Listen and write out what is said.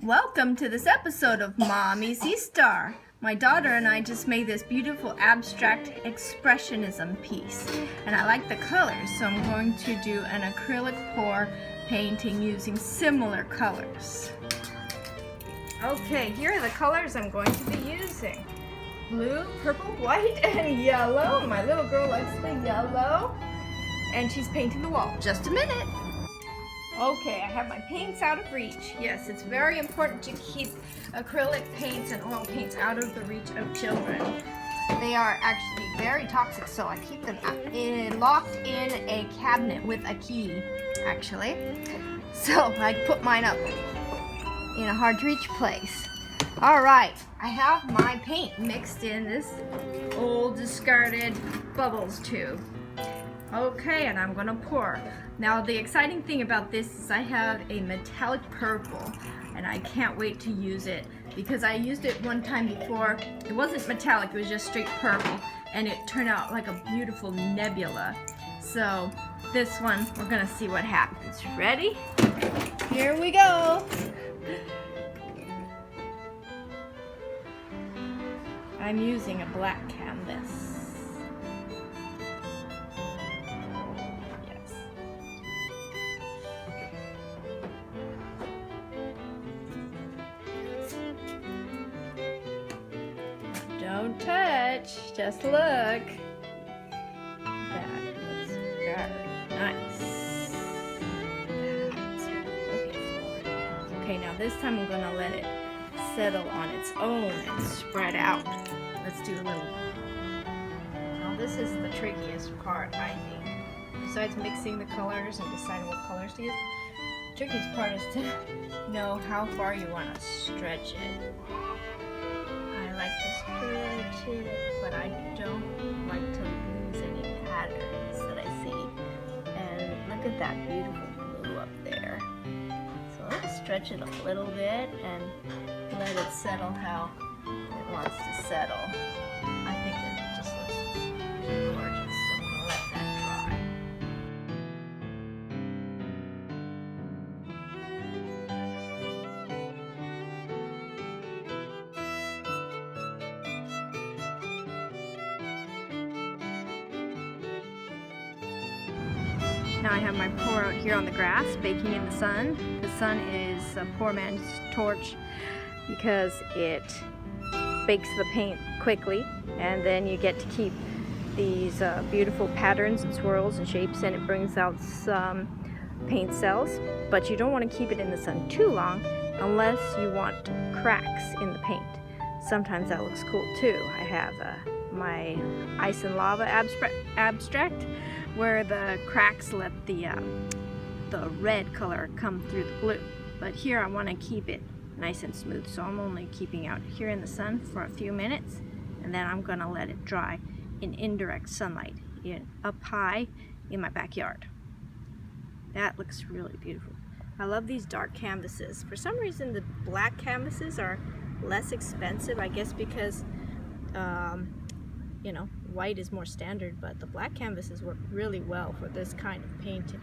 Welcome to this episode of Mommy SeaStar. My daughter and I just made this beautiful abstract expressionism piece, and I like the colors, so I'm going to do an acrylic pour painting using similar colors. Okay, here are the colors I'm going to be using. Blue, purple, white, and yellow. My little girl likes the yellow, and she's painting the wall. Just a minute. Okay, I have my paints out of reach. Yes, it's very important to keep acrylic paints and oil paints out of the reach of children. They are actually very toxic, so I keep them locked in a cabinet with a key, actually. So I put mine up in a hard to reach place. All right, I have my paint mixed in this old discarded bubbles tube. Okay, and I'm gonna pour. Now the exciting thing about this is I have a metallic purple, and I can't wait to use it because I used it one time before. It wasn't metallic, it was just straight purple, and it turned out like a beautiful nebula. So this one, we're gonna see what happens. Ready? Here we go. I'm using a black canvas. Don't touch, just look. That looks very nice. That's what I'm looking for. Okay, now this time I'm gonna let it settle on its own and spread out. Let's do a little. Now this is the trickiest part, I think. Besides mixing the colors and deciding what colors to use, the trickiest part is to know how far you want to stretch it. I like to stretch it, but I don't like to lose any patterns that I see. And look at that beautiful blue up there. So let's stretch it a little bit and let it settle how it wants to settle. I think it just looks gorgeous, so I'm gonna let that dry. Now I have my pour out here on the grass, baking in the sun. The sun is a poor man's torch because it bakes the paint quickly, and then you get to keep these beautiful patterns and swirls and shapes, and it brings out some paint cells. But you don't want to keep it in the sun too long unless you want cracks in the paint. Sometimes that looks cool too. I have my ice and lava abstract where the cracks let the red color come through the blue. But here I want to keep it nice and smooth, so I'm only keeping out here in the sun for a few minutes, and then I'm gonna let it dry in indirect sunlight up high in my backyard. That looks really beautiful. I love these dark canvases. For some reason the black canvases are less expensive, I guess because you know, white is more standard, but the black canvases work really well for this kind of painting.